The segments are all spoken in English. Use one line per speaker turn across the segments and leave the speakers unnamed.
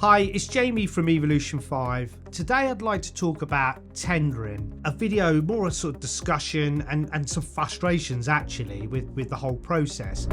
Hi, it's Jamie from Evolution 5. Today I'd like to talk about tendering, a video more a sort of discussion and some frustrations actually with the whole process.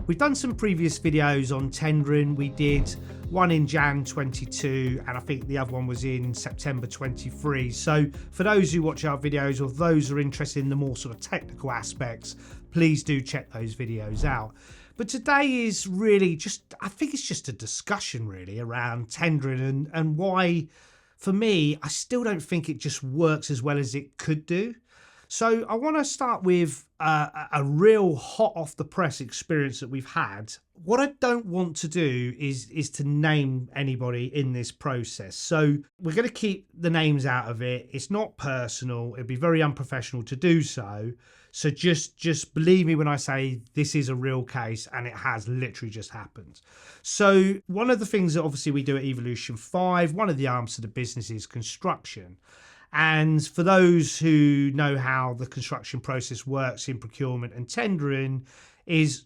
We've done some previous videos on tendering. We did one in Jan 22 and I think the other one was in September 23. So for those who watch our videos or those who are interested in the more sort of technical aspects, please do check those videos out. But today is really just, I think it's just a discussion really around tendering and why, for me, I still don't think it just works as well as it could do. So I want to start with a real hot off the press experience that we've had. What I don't want to do is to name anybody in this process. So we're going to keep the names out of it. It's not personal. It'd be very unprofessional to do so. So just believe me when I say this is a real case and it has literally just happened. So one of the things that obviously we do at Evolution 5, one of the arms to the business is construction. And for those who know how the construction process works in procurement and tendering, is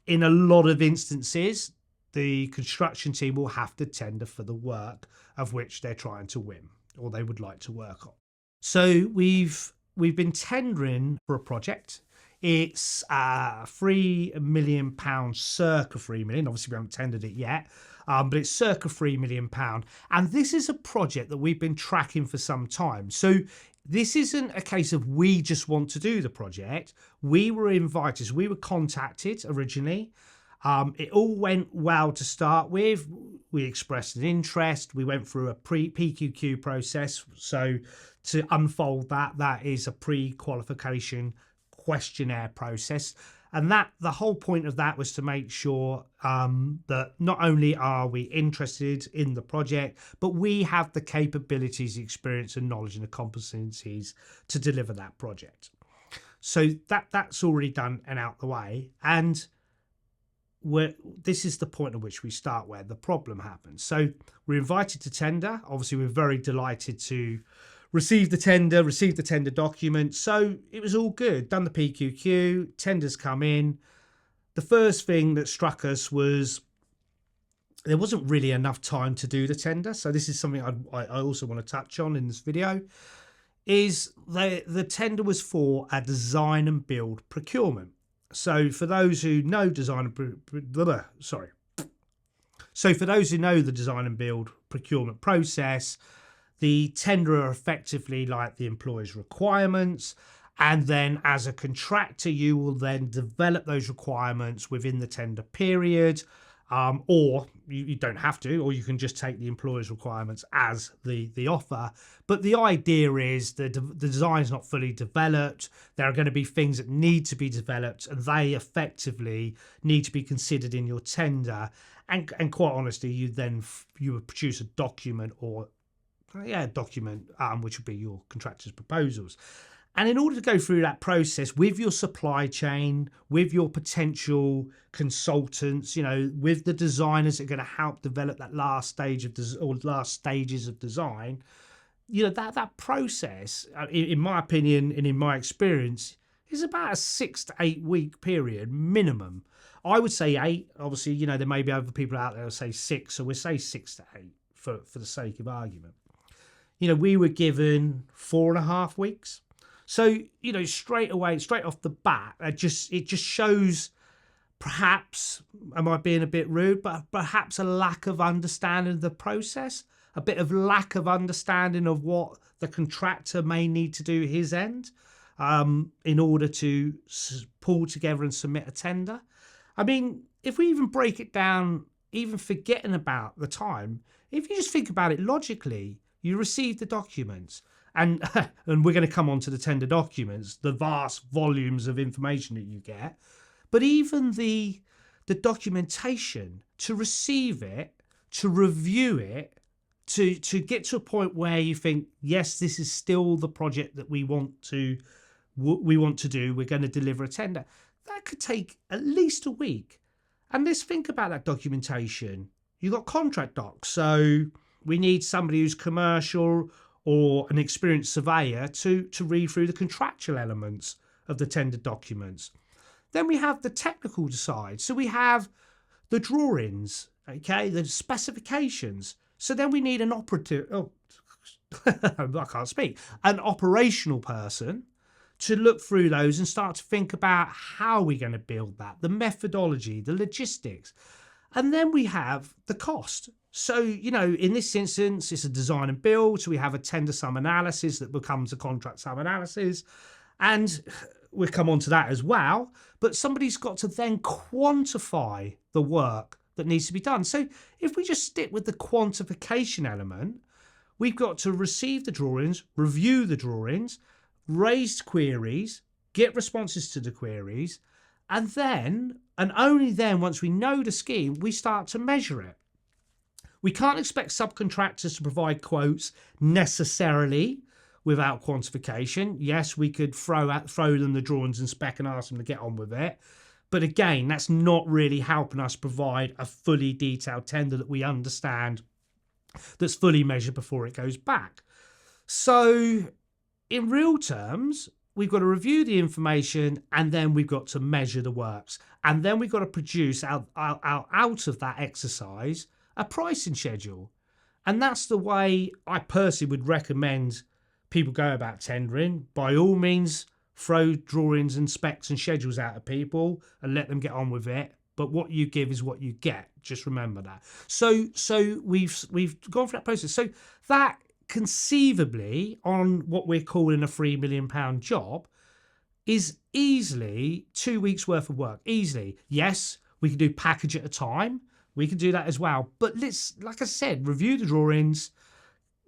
in a lot of instances, the construction team will have to tender for the work of which they're trying to win or they would like to work on. So we've been tendering for a project. It's £3 million, circa £3 million. Obviously, we haven't tendered it yet, but it's circa £3 million. And this is a project that we've been tracking for some time. So this isn't a case of we just want to do the project. We were invited, so we were contacted originally. It all went well to start with. We expressed an interest. We went through a PQQ process. So to unfold that is a pre-qualification questionnaire process, and that the whole point of that was to make sure that not only are we interested in the project, but we have the capabilities, experience and knowledge and the competencies to deliver that project. So that's already done and out the way, and this is the point at which we start where the problem happens. So we're invited to tender. Obviously we're very delighted to receive the tender document. So it was all good. Done the PQQ, tenders come in. The first thing that struck us was there wasn't really enough time to do the tender. So this is something I also want to touch on in this video. Is the tender was for a design and build procurement. So for those who know the design and build procurement process, the tenderer effectively like the employer's requirements, and then as a contractor you will then develop those requirements within the tender period, or you don't have to, or you can just take the employer's requirements as the offer. But the idea is that the design is not fully developed. There are going to be things that need to be developed and they effectively need to be considered in your tender, and quite honestly you would produce a document which would be your contractor's proposals. And in order to go through that process with your supply chain, with your potential consultants, with the designers that are going to help develop that last stage of last stages of design, that process, in my opinion and in my experience, is about a 6 to 8 week period minimum. I would say 8. Obviously, there may be other people out there who say 6, so we'll say 6 to 8 for the sake of argument. We were given 4.5 weeks. So, straight off the bat, it just shows, perhaps, am I being a bit rude, but perhaps a lack of understanding of the process, a bit of lack of understanding of what the contractor may need to do his end in order to pull together and submit a tender. I mean, if we even break it down, even forgetting about the time, if you just think about it logically, you receive the documents, and we're going to come on to the tender documents, the vast volumes of information that you get, but even the documentation to receive it, to review it, to get to a point where you think, yes, this is still the project that we want to do, we're going to deliver a tender, that could take at least a week. And let's think about that documentation. You've got contract docs, so we need somebody who's commercial or an experienced surveyor to read through the contractual elements of the tender documents. Then we have the technical side. So we have the drawings, okay, the specifications. So then we need an operative, oh, I can't speak, an operational person to look through those and start to think about how we're going to build that, the methodology, the logistics. And then we have the cost. So, you know, in this instance, it's a design and build. So we have a tender sum analysis that becomes a contract sum analysis. And we'll come on to that as well. But somebody's got to then quantify the work that needs to be done. So if we just stick with the quantification element, we've got to receive the drawings, review the drawings, raise queries, get responses to the queries, and then, and only then, once we know the scheme, we start to measure it. We can't expect subcontractors to provide quotes necessarily without quantification. Yes, we could throw them the drawings and spec and ask them to get on with it. But again, that's not really helping us provide a fully detailed tender that we understand, that's fully measured before it goes back. So in real terms, we've got to review the information, and then we've got to measure the works. And then we've got to produce out of that exercise a pricing schedule. And that's the way I personally would recommend people go about tendering. By all means, throw drawings and specs and schedules out at people and let them get on with it. But what you give is what you get. Just remember that. So we've gone through that process. So that conceivably, on what we're calling a £3 million job, is easily 2 weeks worth of work. Easily. Yes, we can do package at a time. We can do that as well. But let's, like I said, review the drawings,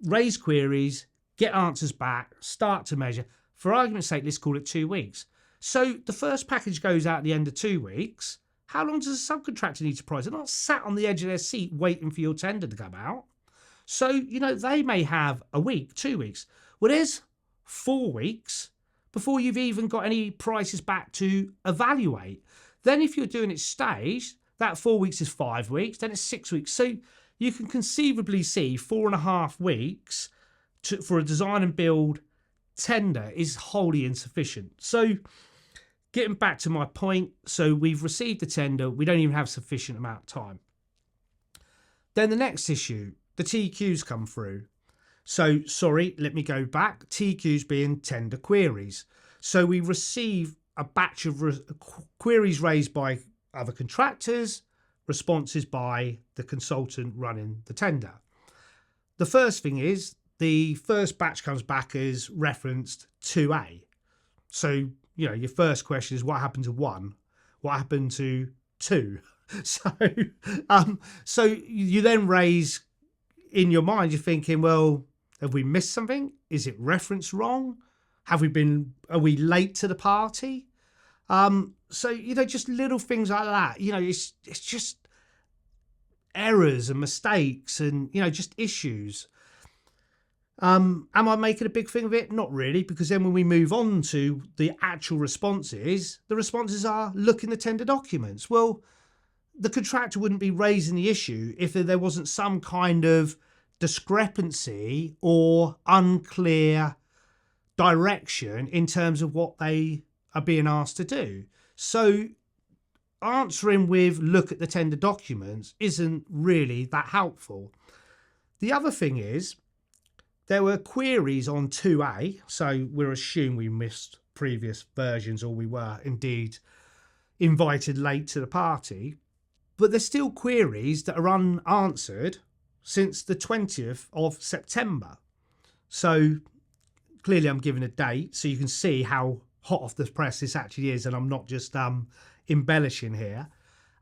raise queries, get answers back, start to measure. For argument's sake, let's call it 2 weeks. So the first package goes out at the end of 2 weeks. How long does a subcontractor need to price? They're not sat on the edge of their seat waiting for your tender to come out. So, you know, they may have a week, 2 weeks. Well, there's 4 weeks before you've even got any prices back to evaluate. Then if you're doing it staged, that 4 weeks is 5 weeks, then it's 6 weeks. So you can conceivably see 4.5 weeks for a design and build tender is wholly insufficient. So getting back to my point, so we've received the tender, we don't even have sufficient amount of time. Then the next issue, the TQs come through. So, sorry, let me go back. TQs being tender queries. So we receive a batch of queries raised by other contractors, responses by the consultant running the tender. The first thing is the first batch comes back as referenced 2A. So, you know, your first question is what happened to 1? What happened to 2? So you then raise in your mind, you're thinking, well, have we missed something? Is it referenced wrong? Are we late to the party? So, you know, just little things like that. You know, it's just errors and mistakes and, you know, just issues. Am I making a big thing of it? Not really, because then when we move on to the actual responses, the responses are look in the tender documents. Well, the contractor wouldn't be raising the issue if there wasn't some kind of discrepancy or unclear direction in terms of what they are being asked to do. So answering with look at the tender documents isn't really that helpful. The other thing is there were queries on 2A, so we're assuming we missed previous versions or we were indeed invited late to the party, but there's still queries that are unanswered since the 20th of September. So clearly I'm giving a date so you can see how hot off the press this actually is, and I'm not just embellishing here.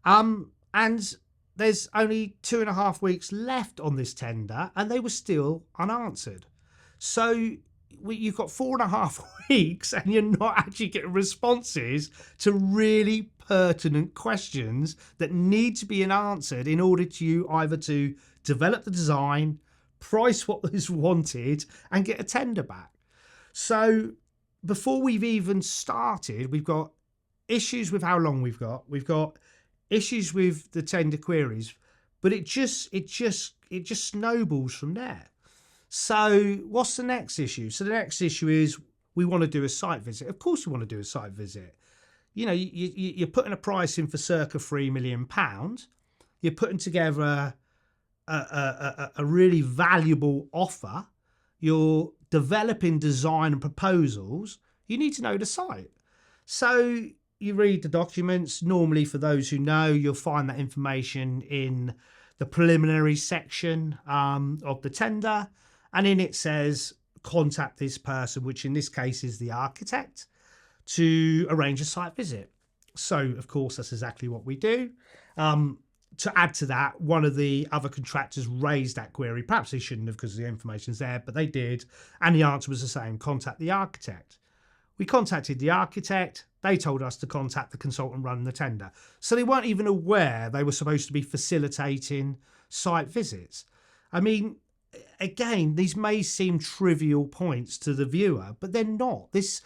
And there's only 2.5 weeks left on this tender and they were still unanswered. So you've got 4.5 weeks and you're not actually getting responses to really pertinent questions that need to be answered in order to either to develop the design, price what is wanted, and get a tender back. So before we've even started, we've got issues with how long we've got issues with the tender queries, but it just snowballs from there. So what's the next issue? So the next issue is we want to do a site visit. Of course we want to do a site visit. You know, you're putting a price in for circa £3 million. you're putting together a really valuable offer, you're developing design and proposals, you need to know the site. So you read the documents. Normally, for those who know, you'll find that information in the preliminary section of the tender, and in it says contact this person, which in this case is the architect, to arrange a site visit. So of course that's exactly what we do. To add to that, one of the other contractors raised that query. Perhaps they shouldn't have because the information's there, but they did, and the answer was the same: contact the architect. We contacted the architect. They told us to contact the consultant running the tender. So they weren't even aware they were supposed to be facilitating site visits. I mean, again, these may seem trivial points to the viewer, but they're not. This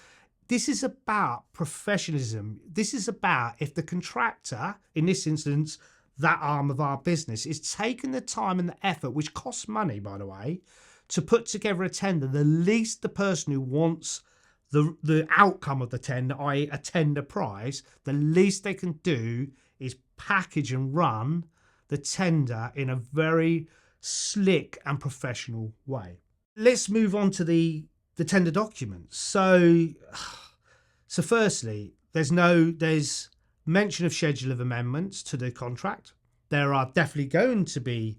is about professionalism. This is about, if the contractor, in this instance, that arm of our business, is taking the time and the effort, which costs money, by the way, to put together a tender, the least the person who wants the outcome of the tender, i.e. a tender prize, the least they can do is package and run the tender in a very slick and professional way. Let's move on to the tender documents. So firstly, there's mention of schedule of amendments to the contract. There are definitely going to be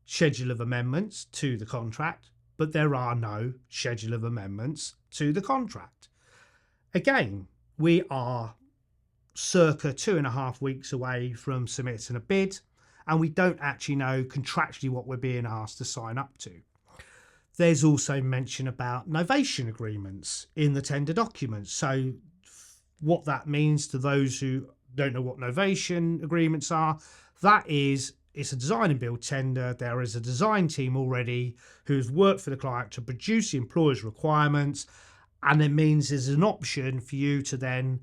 schedule of amendments to the contract, but there are no schedule of amendments to the contract. Again, we are circa 2.5 weeks away from submitting a bid, and we don't actually know contractually what we're being asked to sign up to. There's also mention about novation agreements in the tender documents. So what that means to those who don't know what novation agreements are, that is, it's a design and build tender. There is a design team already who's worked for the client to produce the employer's requirements, and it means there's an option for you to then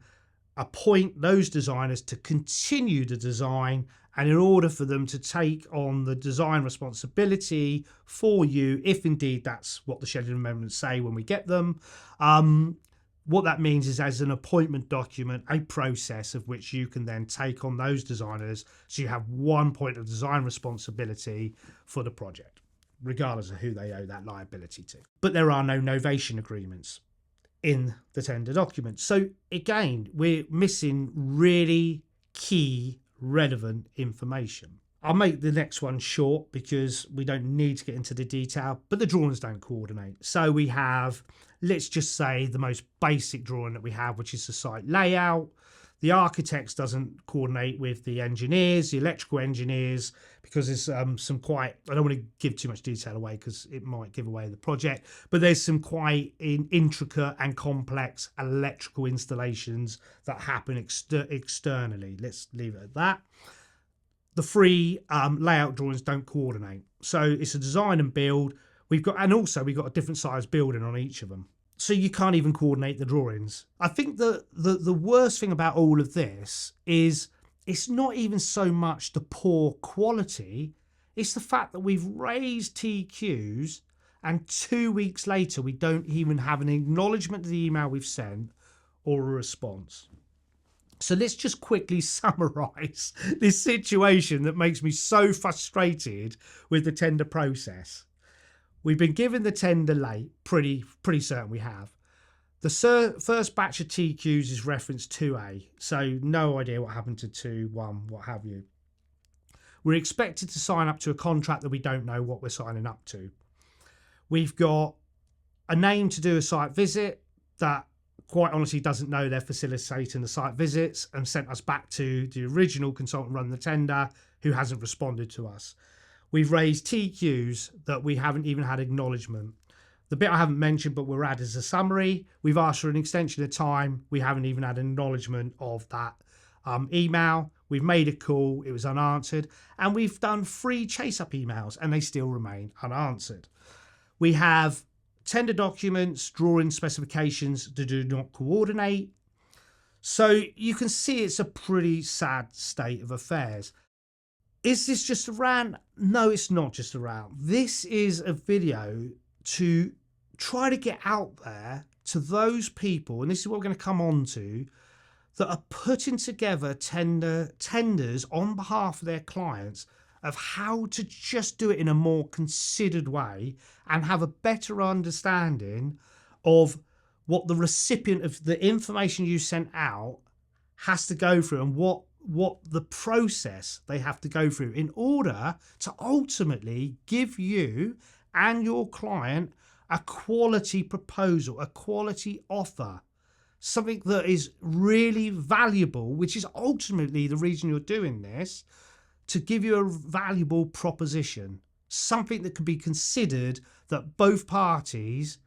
appoint those designers to continue the design, and in order for them to take on the design responsibility for you, if indeed that's what the schedule amendments say when we get them, what that means is, as an appointment document, a process of which you can then take on those designers, so you have one point of design responsibility for the project, regardless of who they owe that liability to. But there are no novation agreements in the tender document. So again, we're missing really key relevant information. I'll make the next one short because we don't need to get into the detail, but the drawings don't coordinate. So we have, let's just say, the most basic drawing that we have, which is the site layout. The architects doesn't coordinate with the engineers, the electrical engineers, because there's some quite, I don't want to give too much detail away because it might give away the project, but there's some quite intricate and complex electrical installations that happen externally. Let's leave it at that. The three layout drawings don't coordinate. So it's a design and build. We've got a different size building on each of them. So you can't even coordinate the drawings. I think the worst thing about all of this is it's not even so much the poor quality, it's the fact that we've raised TQs and 2 weeks later we don't even have an acknowledgement of the email we've sent or a response. So let's just quickly summarize this situation that makes me so frustrated with the tender process. We've been given the tender late, pretty certain we have. The first batch of TQs is reference 2A, so no idea what happened to 2, 1, what have you. We're expected to sign up to a contract that we don't know what we're signing up to. We've got a name to do a site visit that quite honestly doesn't know they're facilitating the site visits and sent us back to the original consultant running the tender who hasn't responded to us. We've raised TQs that we haven't even had acknowledgement. The bit I haven't mentioned but we'll add as a summary, we've asked for an extension of time. We haven't even had acknowledgement of that email. We've made a call, it was unanswered, and we've done 3 chase-up emails and they still remain unanswered. We have tender documents, drawing specifications that do not coordinate. So you can see it's a pretty sad state of affairs. Is this just a rant? No, it's not just a rant. This is a video to try to get out there to those people, and this is what we're going to come on to, that are putting together tenders on behalf of their clients of how to just do it in a more considered way and have a better understanding of what the recipient of the information you sent out has to go through and what the process they have to go through in order to ultimately give you and your client a quality proposal, a quality offer, something that is really valuable, which is ultimately the reason you're doing this, to give you a valuable proposition, something that can be considered that both parties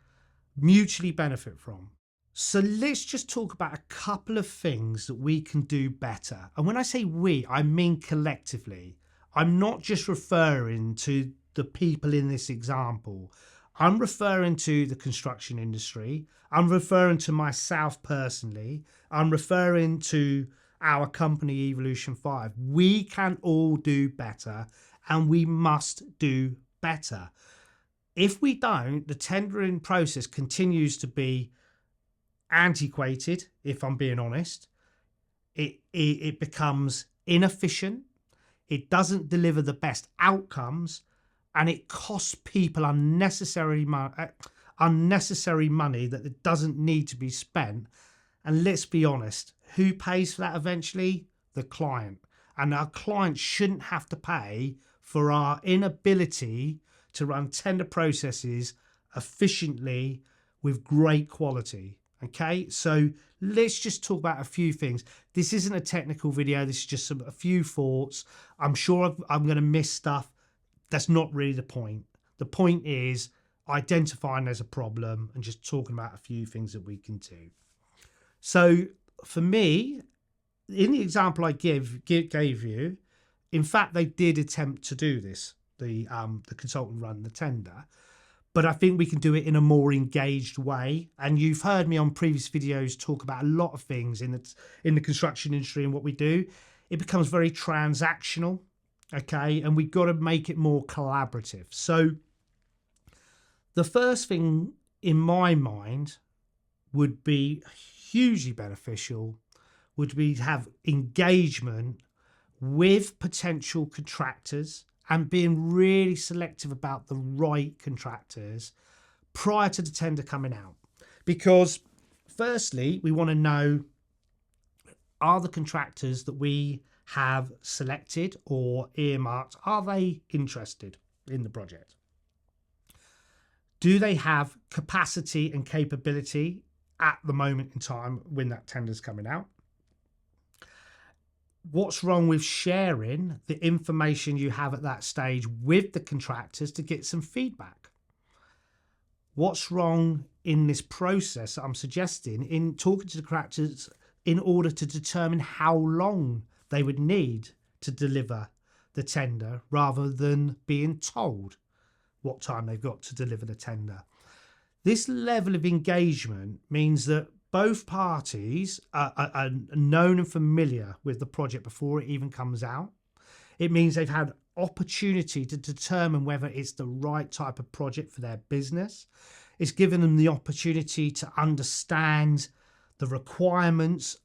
mutually benefit from. So let's just talk about a couple of things that we can do better. And when I say we, I mean collectively. I'm not just referring to the people in this example. I'm referring to the construction industry. I'm referring to myself personally. I'm referring to our company, Evolution 5. We can all do better, and we must do better. If we don't, the tendering process continues to be antiquated, if I'm being honest. It becomes inefficient. It doesn't deliver the best outcomes, and it costs people unnecessary money that it doesn't need to be spent. And let's be honest, who pays for that eventually? The client. And our client shouldn't have to pay for our inability to run tender processes efficiently with great quality. Okay, so let's just talk about a few things. This isn't a technical video. This is just a few thoughts. I'm sure I'm going to miss stuff. That's not really the point. The point is identifying there's a problem and just talking about a few things that we can do. So for me, in the example I gave you, in fact, they did attempt to do this. The consultant run the tender, but I think we can do it in a more engaged way. And you've heard me on previous videos talk about a lot of things in the construction industry and what we do. It becomes very transactional, okay, and we've got to make it more collaborative. So the first thing in my mind would be hugely beneficial would be to have engagement with potential contractors and being really selective about the right contractors prior to the tender coming out. Because firstly, we want to know, are the contractors that we have selected or earmarked, are they interested in the project? Do they have capacity and capability at the moment in time when that tender's coming out? What's wrong with sharing the information you have at that stage with the contractors to get some feedback? What's wrong in this process that I'm suggesting in talking to the contractors in order to determine how long they would need to deliver the tender rather than being told what time they've got to deliver the tender? This level of engagement means that both parties are known and familiar with the project before it even comes out. It means they've had opportunity to determine whether it's the right type of project for their business. It's given them the opportunity to understand the requirements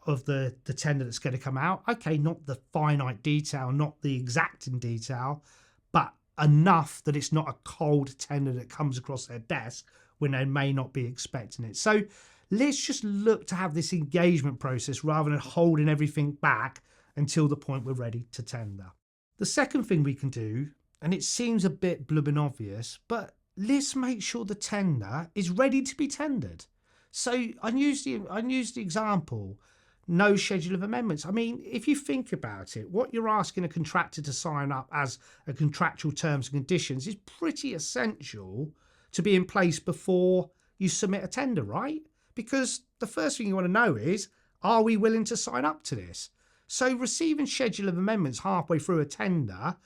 of the tender that's going to come out. Okay, not the finite detail, not the exacting detail, but enough that it's not a cold tender that comes across their desk when they may not be expecting it. So let's just look to have this engagement process rather than holding everything back until the point we're ready to tender. The second thing we can do, and it seems a bit blubbing obvious, but let's make sure the tender is ready to be tendered. So I used the example, no schedule of amendments. I mean, if you think about it, what you're asking a contractor to sign up as a contractual terms and conditions is pretty essential to be in place before you submit a tender, right? Because the first thing you want to know is, are we willing to sign up to this? So receiving schedule of amendments halfway through a tender,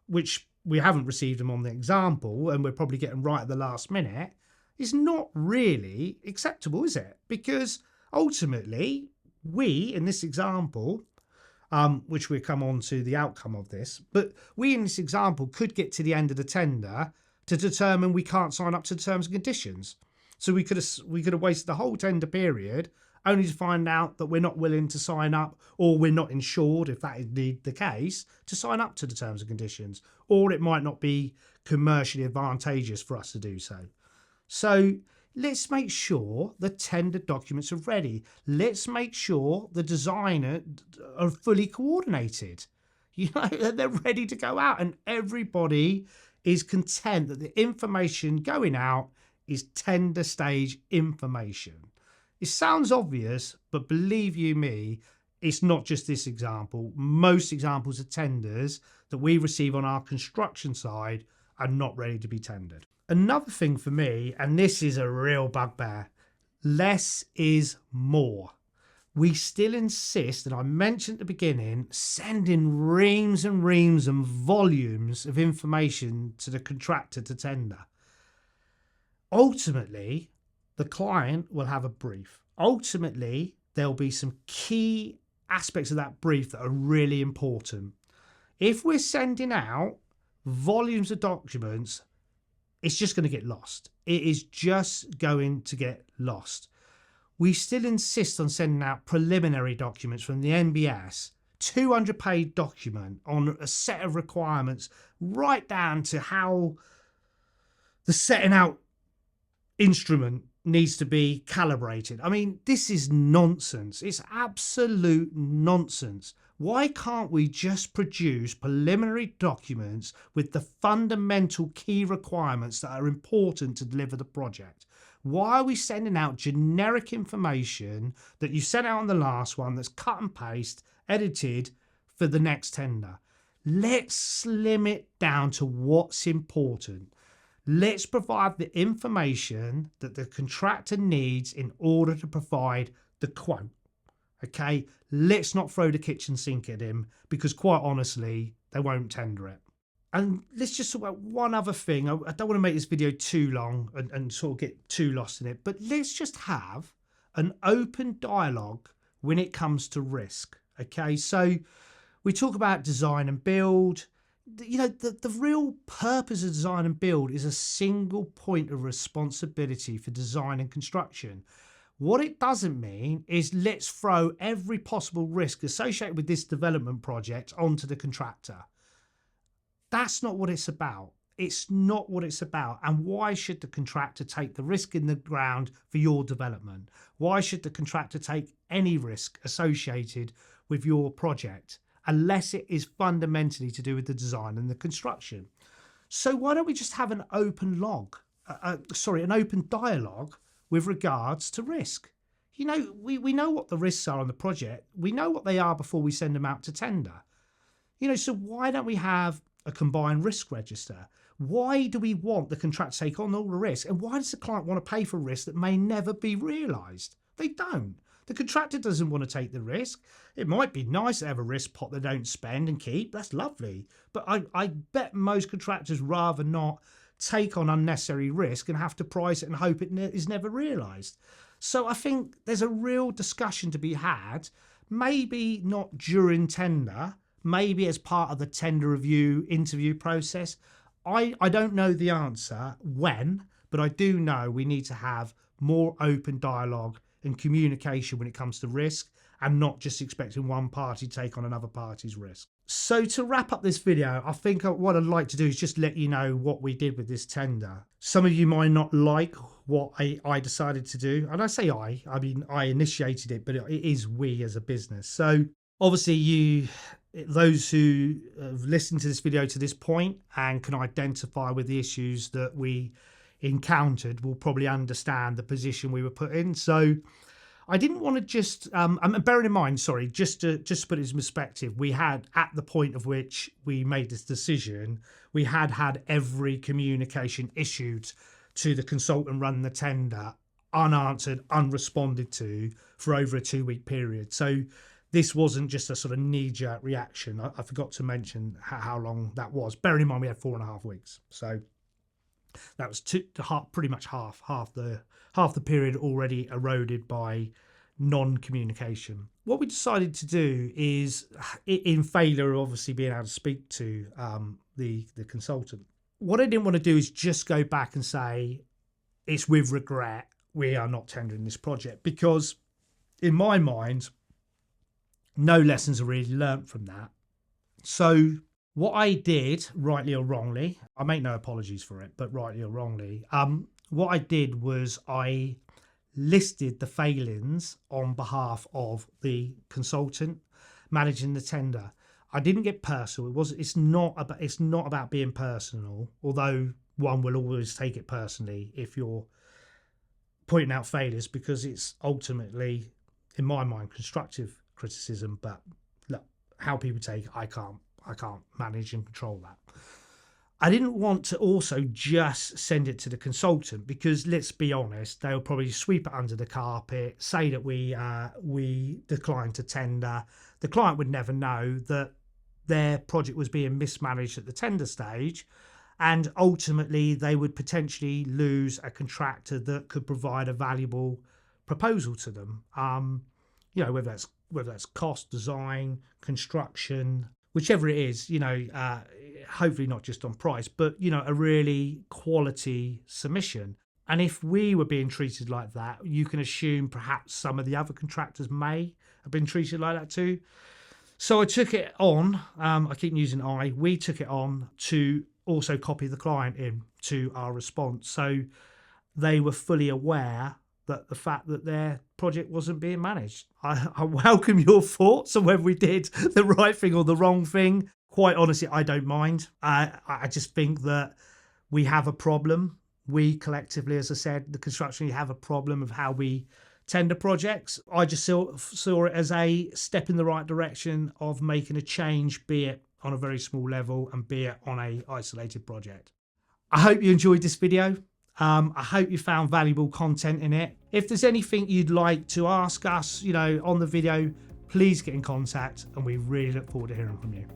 which we haven't received them on the example, and we're probably getting right at the last minute, is not really acceptable, is it? Because ultimately, we, in this example, which we'll come on to the outcome of this, but we in this example could get to the end of the tender to determine we can't sign up to the terms and conditions. So we could have wasted the whole tender period only to find out that we're not willing to sign up, or we're not insured, if that is the case, to sign up to the terms and conditions, or it might not be commercially advantageous for us to do so. So let's make sure the tender documents are ready. Let's make sure the designer are fully coordinated. You know, that they're ready to go out and everybody is content that the information going out is tender stage information. It sounds obvious, but believe you me, it's not just this example. Most examples of tenders that we receive on our construction side are not ready to be tendered. Another thing for me, and this is a real bugbear, less is more. We still insist, and I mentioned at the beginning, sending reams and reams and volumes of information to the contractor to tender. Ultimately, the client will have a brief. Ultimately, there'll be some key aspects of that brief that are really important. If we're sending out volumes of documents, it's just going to get lost. It is just going to get lost. We still insist on sending out preliminary documents from the NBS, 200-page document on a set of requirements, right down to how the setting out instrument needs to be calibrated. I mean, this is nonsense. It's absolute nonsense. Why can't we just produce preliminary documents with the fundamental key requirements that are important to deliver the project? Why are we sending out generic information that you sent out on the last one that's cut and paste, edited for the next tender? Let's slim it down to what's important. Let's provide the information that the contractor needs in order to provide the quote. Okay, let's not throw the kitchen sink at him, because quite honestly, they won't tender it. And let's just talk about one other thing. I don't want to make this video too long and sort of get too lost in it, but let's just have an open dialogue when it comes to risk. Okay, so we talk about design and build. You know, the real purpose of design and build is a single point of responsibility for design and construction. What it doesn't mean is let's throw every possible risk associated with this development project onto the contractor. That's not what it's about. It's not what it's about. And why should the contractor take the risk in the ground for your development? Why should the contractor take any risk associated with your project, unless it is fundamentally to do with the design and the construction? So why don't we just have an open an open dialogue with regards to risk? You know, we know what the risks are on the project. We know what they are before we send them out to tender. You know, so why don't we have a combined risk register? Why do we want the contractor to take on all the risk? And why does the client want to pay for risk that may never be realised? They don't. The contractor doesn't want to take the risk. It might be nice to have a risk pot they don't spend and keep. That's lovely. But I bet most contractors rather not take on unnecessary risk and have to price it and hope it is never realised. So I think there's a real discussion to be had, maybe not during tender, maybe as part of the tender review interview process. I don't know the answer when, but I do know we need to have more open dialogue and communication when it comes to risk, and not just expecting one party to take on another party's risk. So to wrap up this video, I think what I'd like to do is just let you know what we did with this tender. Some of you might not like what I decided to do. And I say I mean, I initiated it, but it is we as a business. So obviously those who have listened to this video to this point and can identify with the issues that we encountered will probably understand the position we were put in. So I didn't want to just, bearing in mind, sorry, just to put it in perspective, we had, at the point of which we made this decision, we had every communication issued to the consultant running the tender unanswered, unresponded to for over a 2-week period. So this wasn't just a sort of knee-jerk reaction. I forgot to mention how long that was. Bearing in mind we had 4.5 weeks. So that was pretty much half the period already eroded by non-communication. What we decided to do is, in failure of obviously being able to speak to the consultant, what I didn't want to do is just go back and say it's with regret we are not tendering this project, because in my mind, no lessons are really learnt from that. So what I did, rightly or wrongly, I make no apologies for it, but rightly or wrongly, what I did was I listed the failings on behalf of the consultant managing the tender. I didn't get personal. It's not about being personal, although one will always take it personally if you're pointing out failures, because it's ultimately, in my mind, constructive criticism. But look, how people take it, I can't manage and control that. I didn't want to also just send it to the consultant, because let's be honest, they'll probably sweep it under the carpet, say that we declined to tender. The client would never know that their project was being mismanaged at the tender stage, and ultimately they would potentially lose a contractor that could provide a valuable proposal to them. Whether that's cost, design, construction, whichever it is, hopefully not just on price, but, a really quality submission. And if we were being treated like that, you can assume perhaps some of the other contractors may have been treated like that too. So I took it on, I keep using we took it on to also copy the client in to our response. So they were fully aware that the fact that their project wasn't being managed. I welcome your thoughts on whether we did the right thing or the wrong thing. Quite honestly, I don't mind. I just think that we have a problem. We collectively, as I said, the construction, have a problem of how we tender projects. I just saw it as a step in the right direction of making a change, be it on a very small level and be it on a isolated project. I hope you enjoyed this video. I hope you found valuable content in it. If there's anything you'd like to ask us, on the video, please get in contact, and we really look forward to hearing from you.